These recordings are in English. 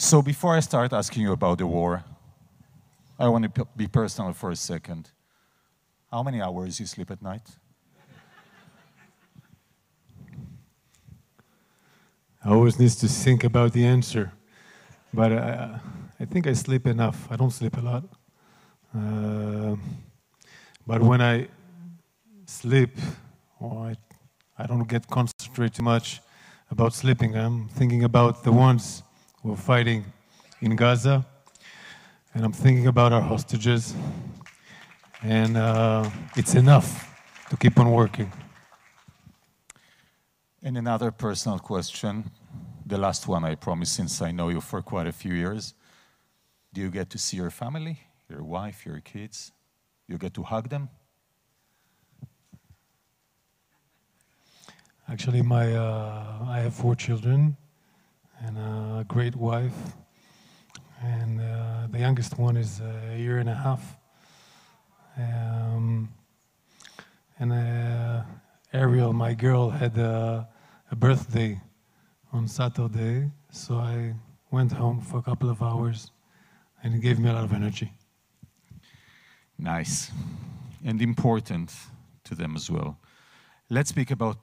So before I start asking you about the war, I want to be personal for a second. How many hours you sleep at night? I always need to think about the answer, but I think I sleep enough. I don't sleep a lot. But when I sleep, or I don't get concentrate too much about sleeping. I'm thinking about the ones who are fighting in Gaza, and I'm thinking about our hostages, and it's enough to keep on working. And another personal question, the last one I promise, since I know you for quite a few years. Do you get to see your family, your wife, your kids? You get to hug them? Actually, I have 4 children and a great wife, and the youngest one is a year and a half. And Ariel, my girl, had a birthday on Saturday, so I went home for a couple of hours, and it gave me a lot of energy. Nice. And important to them as well. Let's speak about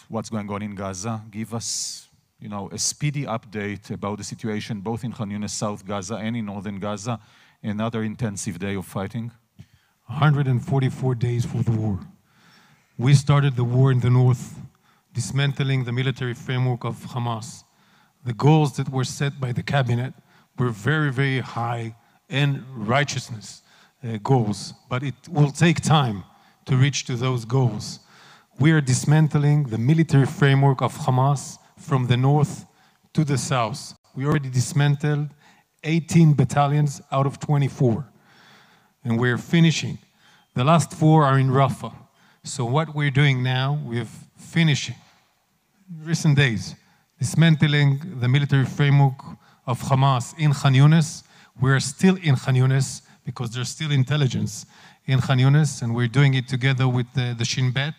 what's going on in Gaza. Give us, a speedy update about the situation both in Khan Yunis, South Gaza, and in Northern Gaza. Another intensive day of fighting. 144 days for the war. We started the war in the north, dismantling the military framework of Hamas. The goals that were set by the cabinet were very, very high and righteousness goals, but it will take time to reach to those goals. We are dismantling the military framework of Hamas from the north to the south. We already dismantled 18 battalions out of 24, and we're finishing. The last 4 are in Rafah. So what we're doing now, we're finishing, recent days, dismantling the military framework of Hamas in Khan Yunis. We're still in Khan Yunis because there's still intelligence in Khan Yunis, and we're doing it together with the Shin Bet,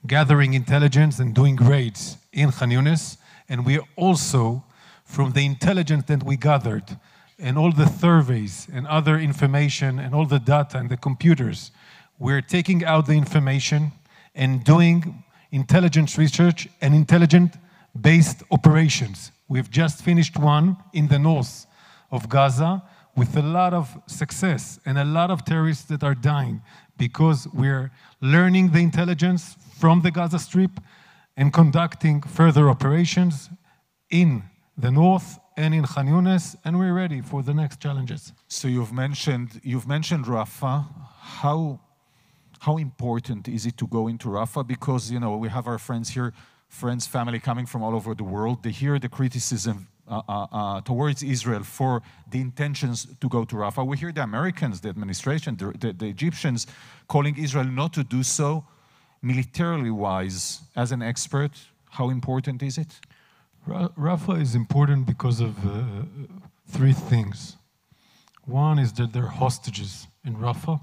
gathering intelligence and doing raids in Khan Yunis. And we also, from the intelligence that we gathered, and all the surveys and other information and all the data and the computers, we're taking out the information and doing intelligence research and intelligence-based operations. We've just finished one in the north of Gaza with a lot of success and a lot of terrorists that are dying because we're learning the intelligence from the Gaza Strip and conducting further operations in the north and in Khan Yunis, and we're ready for the next challenges. So you've mentioned Rafah. How important is it to go into Rafah? Because, we have our friends here, family coming from all over the world. They hear the criticism towards Israel for the intentions to go to Rafah. We hear the Americans, the administration, the Egyptians calling Israel not to do so. Militarily wise, as an expert, how important is it? Rafah is important because of 3 things. One is that there are hostages in Rafah.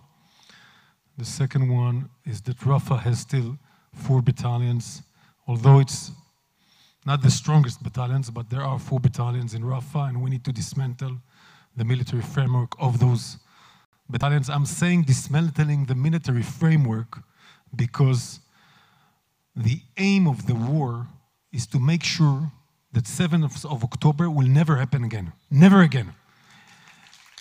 The second one is that Rafah has still 4 battalions, although it's not the strongest battalions, but there are 4 battalions in Rafah, and we need to dismantle the military framework of those battalions. I'm saying dismantling the military framework because the aim of the war is to make sure that 7th of October will never happen again. Never again.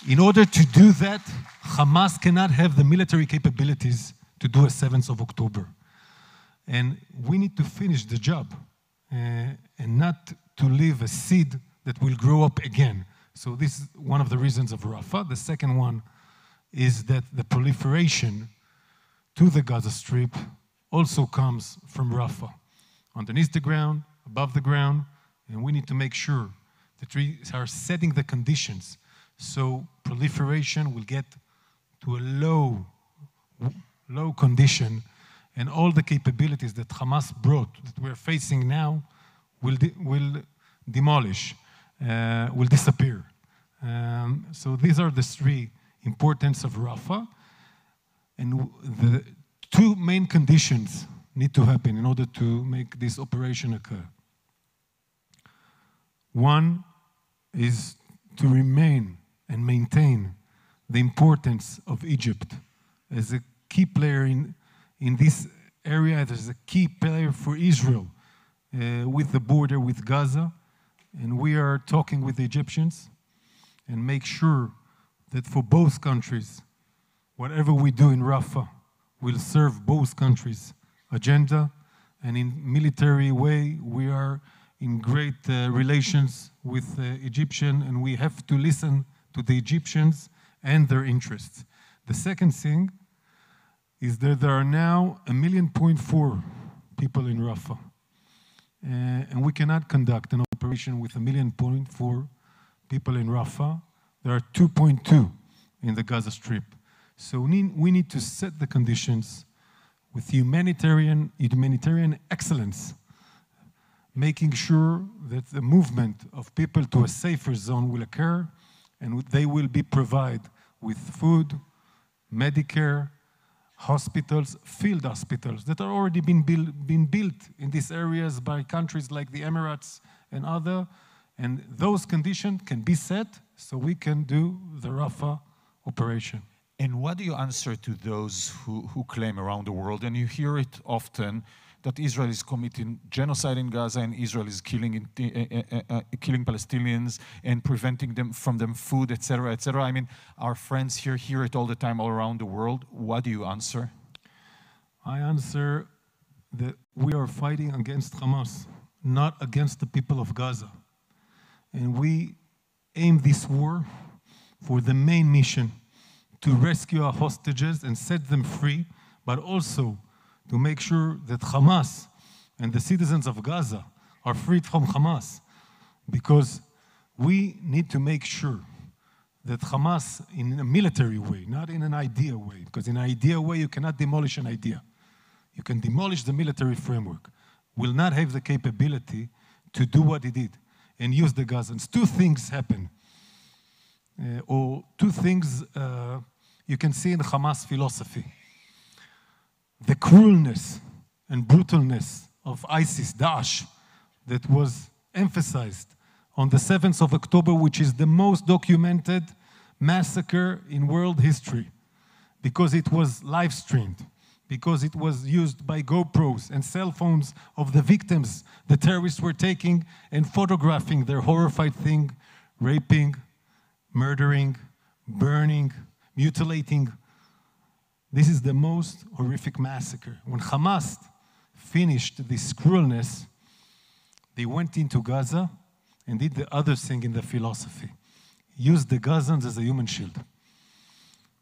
In order to do that, Hamas cannot have the military capabilities to do a 7th of October. And we need to finish the job and not to leave a seed that will grow up again. So this is one of the reasons of Rafah. The second one is that the proliferation to the Gaza Strip also comes from Rafah. Underneath the ground, above the ground, and we need to make sure that we are setting the conditions so proliferation will get to a low condition, and all the capabilities that Hamas brought, that we're facing now, will demolish, will disappear. So these are the 3 importance of Rafah, and the 2 main conditions need to happen in order to make this operation occur. One is to remain and maintain the importance of Egypt as a key player in this area, as a key player for Israel with the border with Gaza. And we are talking with the Egyptians and make sure that for both countries, whatever we do in Rafah will serve both countries' agenda. And in military way, we are in great relations with the Egyptian, and we have to listen to the Egyptians and their interests. The second thing is that there are now 1.4 million people in Rafah. And we cannot conduct an operation with 1.4 million people in Rafah. There are 2.2 in the Gaza Strip. So we need to set the conditions with humanitarian excellence, making sure that the movement of people to a safer zone will occur, and they will be provided with food, Medicare, hospitals, field hospitals that are already been built in these areas by countries like the Emirates and other, and those conditions can be set so we can do the Rafah operation. And what do you answer to those who claim around the world, and you hear it often, that Israel is committing genocide in Gaza and Israel is killing Palestinians and preventing them from food, etc., etc. I mean, our friends here hear it all the time all around the world. What do you answer? I answer that we are fighting against Hamas, not against the people of Gaza. And we aim this war for the main mission, to rescue our hostages and set them free, but also to make sure that Hamas and the citizens of Gaza are freed from Hamas. Because we need to make sure that Hamas, in a military way, not in an idea way, because in an idea way you cannot demolish an idea. You can demolish the military framework, will not have the capability to do what he did and use the Gazans. Two things happen, or two things you can see in Hamas philosophy. The cruelness and brutalness of ISIS, Daesh, that was emphasized on the 7th of October, which is the most documented massacre in world history, because it was live-streamed, because it was used by GoPros and cell phones of the victims the terrorists were taking and photographing their horrified thing, raping, murdering, burning, mutilating. This is the most horrific massacre. When Hamas finished this cruelness, they went into Gaza and did the other thing in the philosophy. Used the Gazans as a human shield,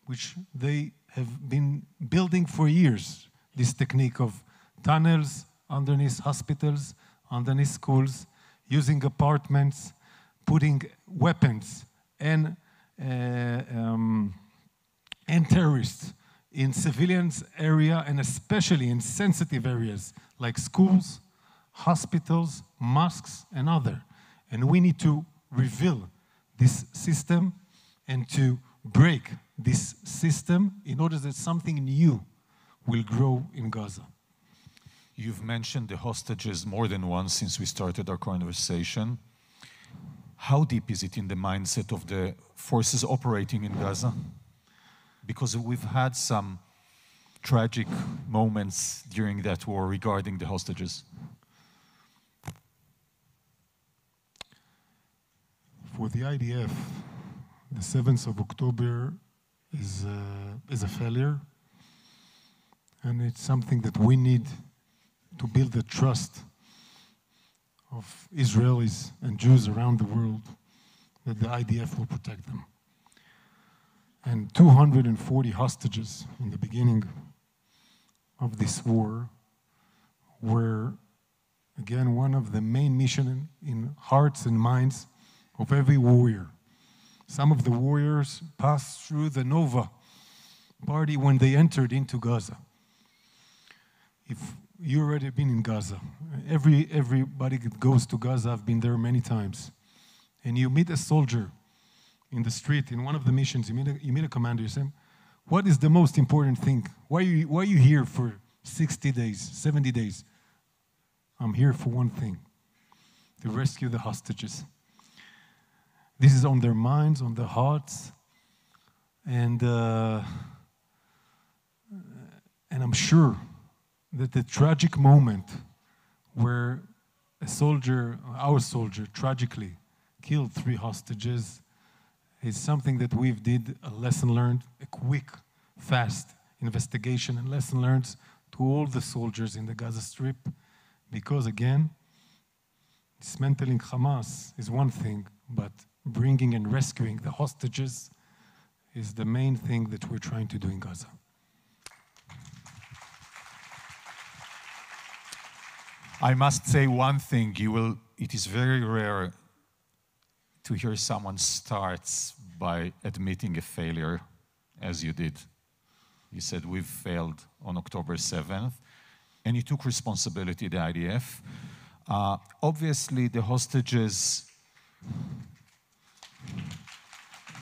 which they have been building for years, this technique of tunnels underneath hospitals, underneath schools, using apartments, putting weapons and terrorists in civilians area, and especially in sensitive areas like schools, hospitals, mosques, and other. And we need to reveal this system and to break this system in order that something new will grow in Gaza. You've mentioned the hostages more than once since we started our conversation. How deep is it in the mindset of the forces operating in Gaza? Because we've had some tragic moments during that war regarding the hostages. For the IDF, the 7th of October is a failure, and it's something that we need to build the trust of Israelis and Jews around the world that the IDF will protect them. And 240 hostages in the beginning of this war were, again, one of the main missions in hearts and minds of every warrior. Some of the warriors passed through the Nova party when they entered into Gaza. If you already been in Gaza, everybody that goes to Gaza, I've been there many times, and you meet a soldier in the street, in one of the missions, you meet a commander, you say, what is the most important thing? Why are you here for 60 days, 70 days? I'm here for one thing, to rescue the hostages. this is on their minds, on their hearts, and I'm sure that the tragic moment where a soldier, our soldier, tragically killed 3 hostages is something that we've did a lesson learned, a quick, fast investigation and lesson learned to all the soldiers in the Gaza Strip, because again, dismantling Hamas is one thing, but bringing and rescuing the hostages is the main thing that we're trying to do in Gaza. I must say one thing, it is very rare to hear someone starts by admitting a failure, as you did. You said, we've failed on October 7th, and you took responsibility, the IDF. Obviously, the hostages,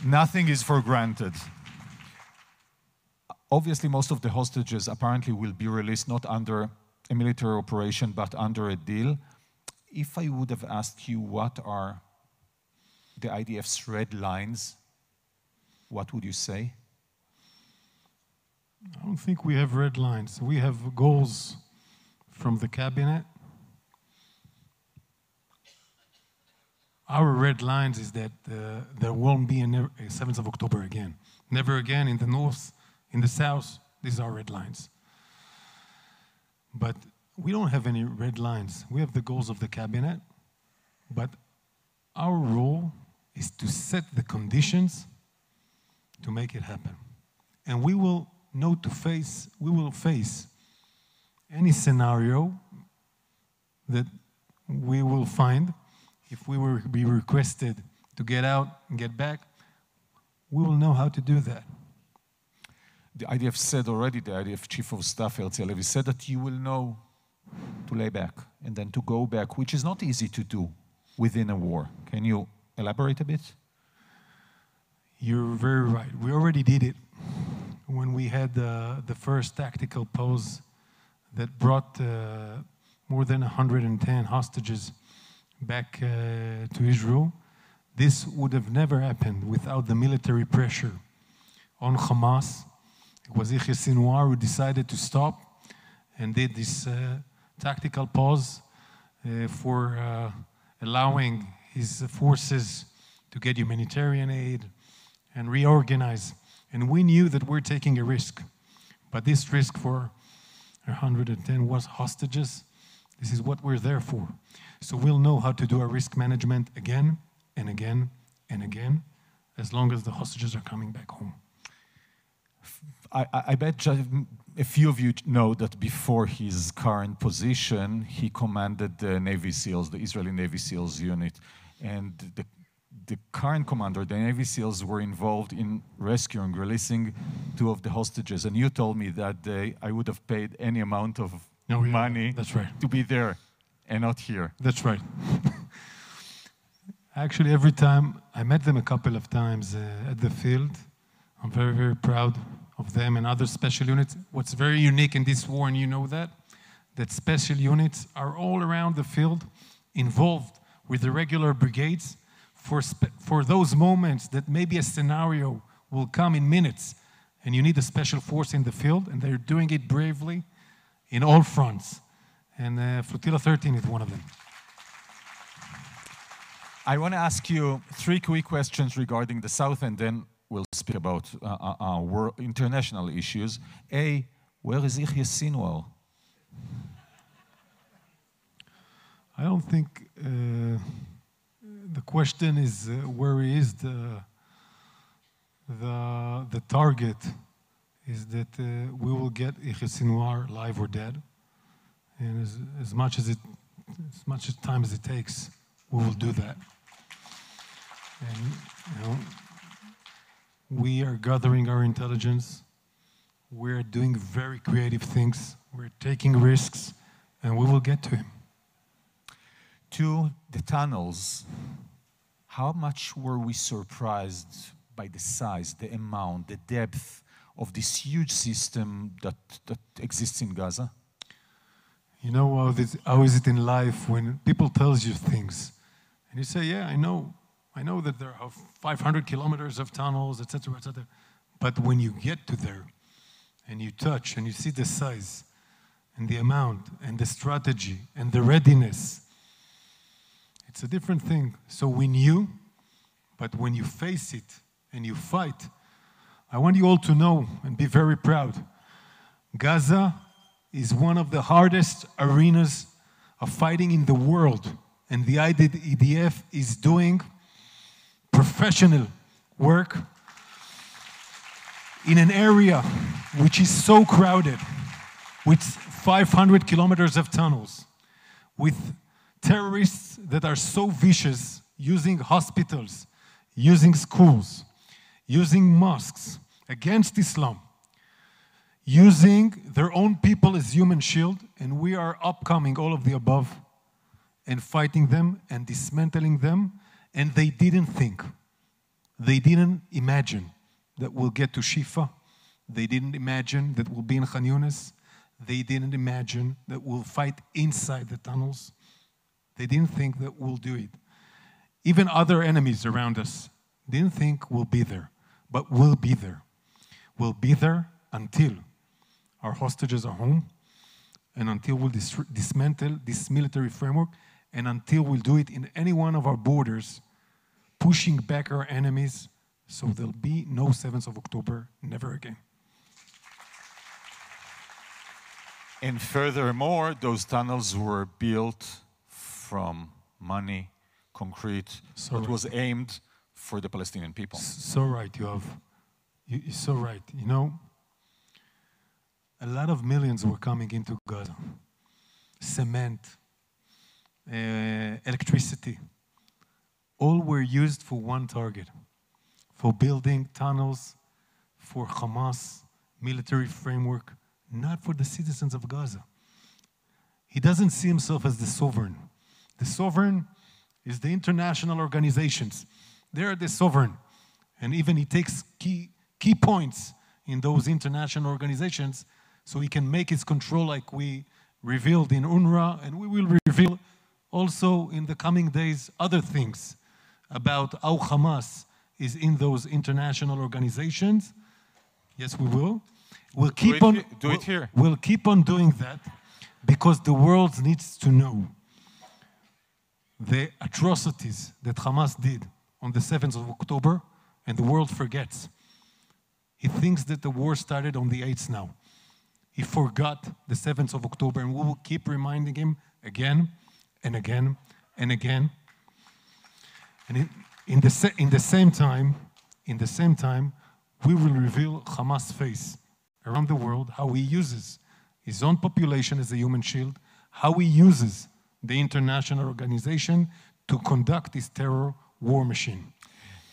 nothing is for granted. Obviously, most of the hostages apparently will be released not under a military operation, but under a deal. If I would have asked you what are the IDF's red lines, what would you say? I don't think we have red lines. We have goals from the cabinet. Our red lines is that there won't be a 7th of October again. Never again in the north, in the south. These are red lines. But we don't have any red lines. We have the goals of the cabinet, but our role is to set the conditions to make it happen. And we will face any scenario that we will find. If we will be requested to get out and get back, we will know how to do that. The IDF said already, the IDF Chief of Staff, Herzl Levy, said that you will know to lay back and then to go back, which is not easy to do within a war. Can you elaborate a bit? You're very right. We already did it when we had the first tactical pause that brought more than 110 hostages back to Israel. This would have never happened without the military pressure on Hamas. It was Yahya Sinwar who decided to stop and did this tactical pause for allowing his forces to get humanitarian aid and reorganize. And we knew that we're taking a risk. But this risk for 110 was hostages. This is what we're there for. So we'll know how to do our risk management again and again and again, as long as the hostages are coming back home. I bet a few of you know that before his current position, he commanded the Navy SEALs, the Israeli Navy SEALs unit. And the current commander, the Navy SEALs, were involved in rescuing, releasing 2 of the hostages. And you told me that day I would have paid any amount of money that's right. to be there and not here. That's right. Actually, every time, I met them a couple of times at the field. I'm very, very proud of them and other special units. What's very unique in this war, and you know that special units are all around the field, involved with the regular brigades for those moments that maybe a scenario will come in minutes and you need a special force in the field, and they're doing it bravely in all fronts. And Flotilla 13 is one of them. I want to ask you 3 quick questions regarding the South, and then we'll speak about international issues. A, where is Yahya Sinwar? I don't think the question is where he is. The target is that we will get Yahya Sinwar alive or dead, and as much time as it takes, we will do that. And we are gathering our intelligence. We're doing very creative things. We're taking risks, and we will get to him. 2, the tunnels. How much were we surprised by the size, the amount, the depth of this huge system that exists in Gaza? You know how is it in life when people tell you things, and you say, yeah, I know, I know that there are 500 kilometers of tunnels, etc., etc. But when you get to there and you touch and you see the size and the amount and the strategy and the readiness, it's a different thing. So we knew, but when you face it and you fight, I want you all to know and be very proud. Gaza is one of the hardest arenas of fighting in the world, and the IDF is doing professional work in an area which is so crowded, with 500 kilometers of tunnels, with terrorists that are so vicious, using hospitals, using schools, using mosques against Islam, using their own people as human shield, and we are upcoming all of the above and fighting them and dismantling them, and they didn't think, they didn't imagine that we'll get to Shifa, they didn't imagine that we'll be in Khan Yunis, they didn't imagine that we'll fight inside the tunnels, they didn't think that we'll do it. Even other enemies around us didn't think we'll be there, but we'll be there. We'll be there until our hostages are home, and until we'll dismantle this military framework, and until we'll do it in any one of our borders, pushing back our enemies, so there'll be no 7th of October, never again. And furthermore, those tunnels were built from money, concrete, that was aimed for the Palestinian people. So right, Yoav. You're so right. You know, a lot of millions were coming into Gaza. Cement, electricity, all were used for one target, for building tunnels for Hamas military framework, not for the citizens of Gaza. He doesn't see himself as the sovereign. The sovereign is the international organizations. They're the sovereign. And even he takes key points in those international organizations so he can make his control, like we revealed in UNRWA, and we will reveal also in the coming days other things about how Hamas is in those international organizations. Yes, we will. We'll keep on do it here. We'll keep on doing that because the world needs to know the atrocities that Hamas did on the 7th of October, and the world forgets. He thinks that the war started on the 8th now. He forgot the 7th of October, and we will keep reminding him again and again and again. And in the same time, we will reveal Hamas' face around the world, how he uses his own population as a human shield, how he uses the international organization to conduct his terror war machine.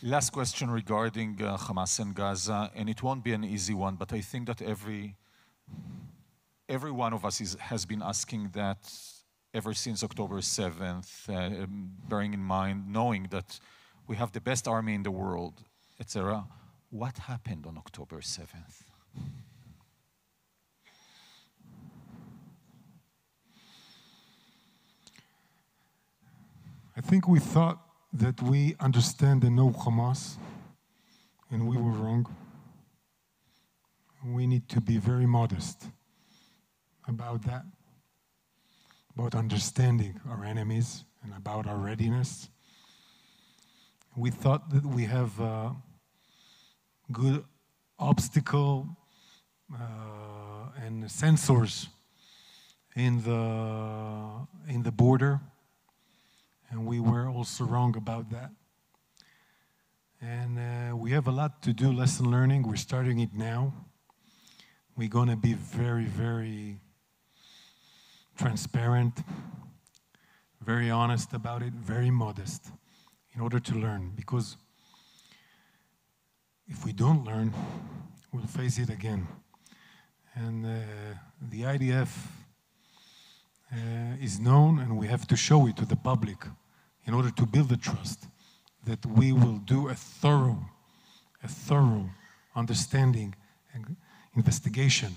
Last question regarding Hamas and Gaza, and it won't be an easy one, but I think that every one of us has been asking that ever since October 7th, bearing in mind, knowing that we have the best army in the world, etc. What happened on October 7th? I think we thought that we understand and know Hamas, and we were wrong. We need to be very modest about that, about understanding our enemies and about our readiness. We thought that we have a good obstacle and sensors in the border. And we were also wrong about that. And we have a lot to do, lesson learning. We're starting it now. We're going to be very, very transparent, very honest about it, very modest, in order to learn. Because if we don't learn, we'll face it again. And the IDF is known, and we have to show it to the public in order to build the trust that we will do a thorough understanding and investigation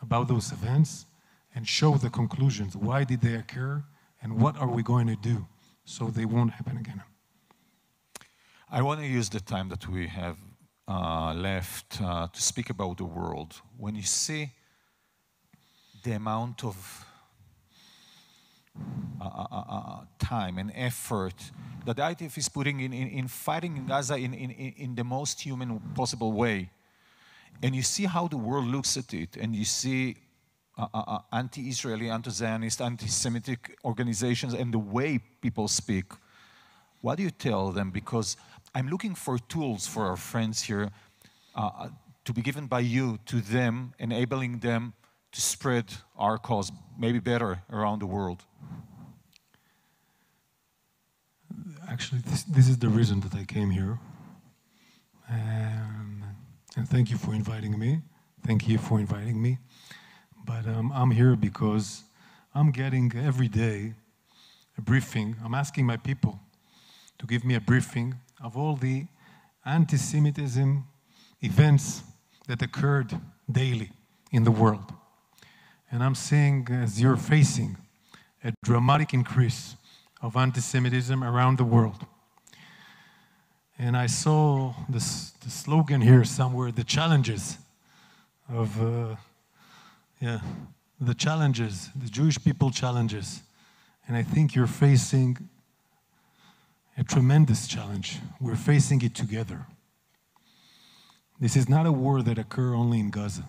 about those events and show the conclusions. Why did they occur, and what are we going to do so they won't happen again? I want to use the time that we have left to speak about the world. When you see the amount of time and effort that the IDF is putting in fighting in Gaza in the most human possible way, and you see how the world looks at it, and you see anti-Israeli, anti-Zionist, anti-Semitic organizations and the way people speak, what do you tell them? Because I'm looking for tools for our friends here to be given by you to them, enabling them to spread our cause, maybe better, around the world. Actually, this is the reason that I came here. And thank you for inviting me. Thank you for inviting me. But I'm here because I'm getting every day a briefing. I'm asking my people to give me a briefing of all the anti-Semitism events that occurred daily in the world. And I'm seeing, as you're facing, a dramatic increase of anti-Semitism around the world. And I saw the slogan here somewhere, the challenges of, the challenges, the Jewish people challenges. And I think you're facing a tremendous challenge. We're facing it together. This is not a war that occurs only in Gaza.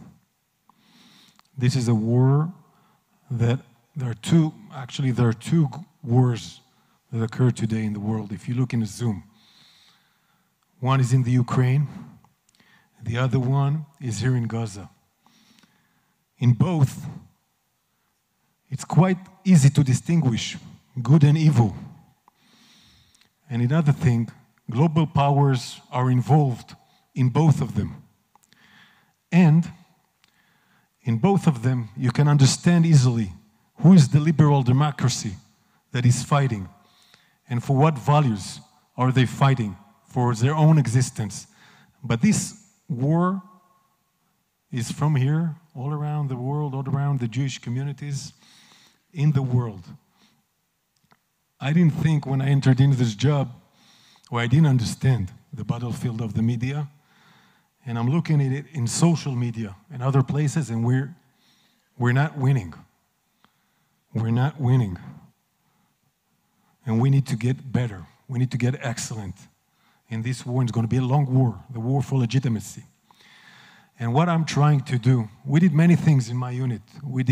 This is a war that there are two wars that occur today in the world. If you look in a zoom, one is in the Ukraine, the other one is here in Gaza. In both, it's quite easy to distinguish good and evil. And another thing, global powers are involved in both of them. And in both of them, you can understand easily who is the liberal democracy that is fighting and for what values are they fighting for their own existence. But this war is from here, all around the world, all around the Jewish communities in the world. I didn't think when I entered into this job, or I didn't understand the battlefield of the media, and I'm looking at it in social media and other places, and we're not winning. We're not winning. And we need to get better. We need to get excellent. In this war, it's going to be a long war, the war for legitimacy. And what I'm trying to do, we did many things in my unit. We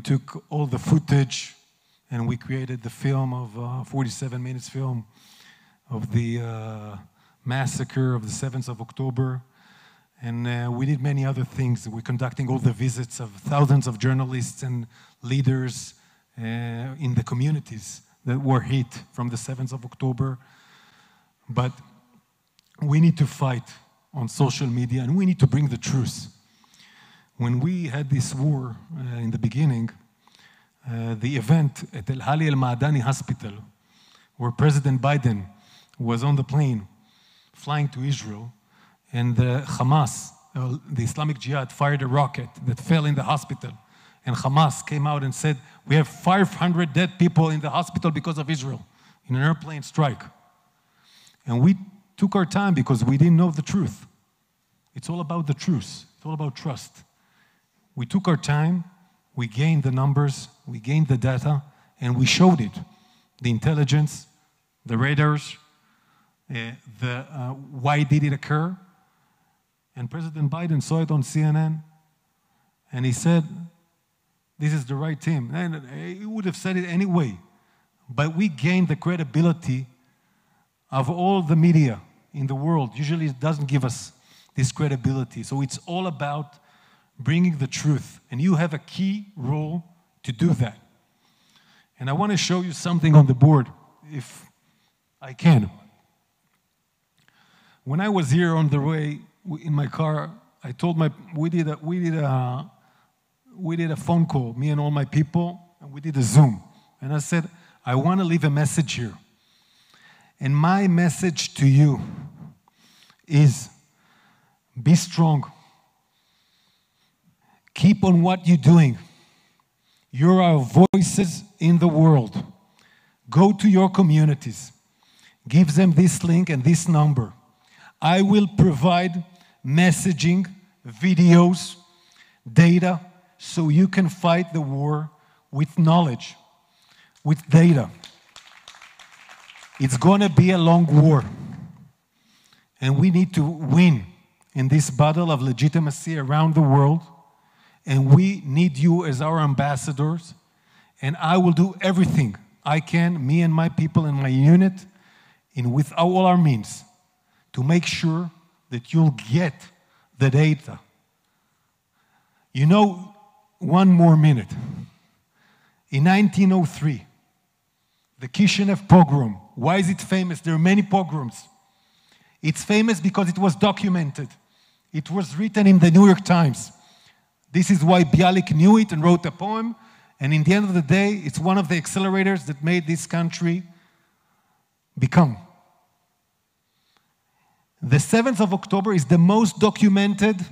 took all the footage and we created the film of 47 minutes film of the massacre of the 7th of October. And we did many other things. We're conducting all the visits of thousands of journalists and leaders in the communities that were hit from the 7th of October. But we need to fight on social media, and we need to bring the truth. When we had this war in the beginning, the event at El Hali El Ma'adani Hospital, where President Biden was on the plane flying to Israel, and the Hamas, the Islamic Jihad, fired a rocket that fell in the hospital. And Hamas came out and said, we have 500 dead people in the hospital because of Israel, in an airplane strike. And we took our time because we didn't know the truth. It's all about the truth. It's all about trust. We took our time, we gained the numbers, we gained the data, and we showed it. The intelligence, the radars, why did it occur? And President Biden saw it on CNN, and he said, this is the right team. And he would have said it anyway. But we gained the credibility of all the media in the world. Usually it doesn't give us this credibility. So it's all about bringing the truth. And you have a key role to do that. And I want to show you something on the board, if I can. When I was here on the way in my car, I told we did a phone call, me and all my people, and we did a Zoom. And I said, I want to leave a message here. And my message to you is, be strong. Keep on what you're doing. You're our voices in the world. Go to your communities. give them this link and this number. I will provide messaging, videos, data, so you can fight the war with knowledge, with data. It's going to be a long war. And we need to win in this battle of legitimacy around the world. And we need you as our ambassadors. And I will do everything I can, me and my people and my unit, with all our means, to make sure that you'll get the data. You know, one more minute. In 1903, the Kishinev pogrom. Why is it famous? There are many pogroms. It's famous because it was documented. It was written in the New York Times. This is why Bialik knew it and wrote a poem. And in the end of the day, it's one of the accelerators that made this country become. The 7th of October is the most documented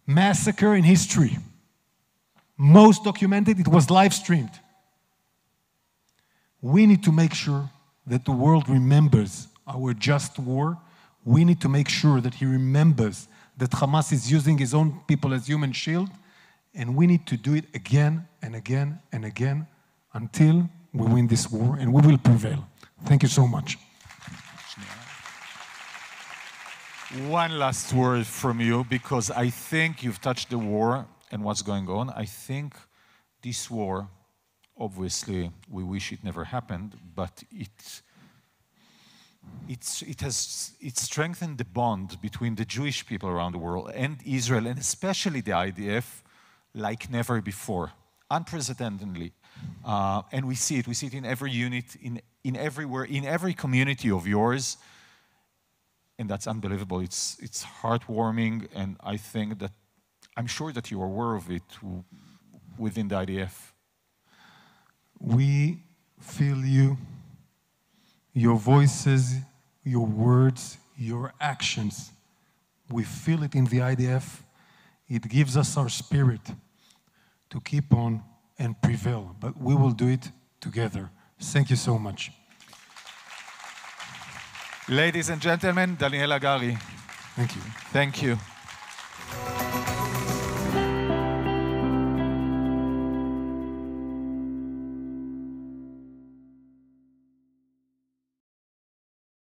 massacre in history. Most documented, it was live streamed. We need to make sure that the world remembers our just war. We need to make sure that he remembers that Hamas is using his own people as human shield. And we need to do it again and again and again until we win this war, and we will prevail. Thank you so much. One last word from you, because I think you've touched the war and what's going on. I think this war, obviously, we wish it never happened, but it strengthened the bond between the Jewish people around the world and Israel, and especially the IDF, like never before, unprecedentedly. And we see it in every unit, in everywhere, in every community of yours. And that's unbelievable. It's heartwarming, and I think that I'm sure that you're aware of it within the IDF. We feel you, your voices, your words, your actions. We feel it in the IDF. It gives us our spirit to keep on and prevail, but we will do it together. Thank you so much. Ladies and gentlemen, Daniel Hagari. Thank you. Thank you.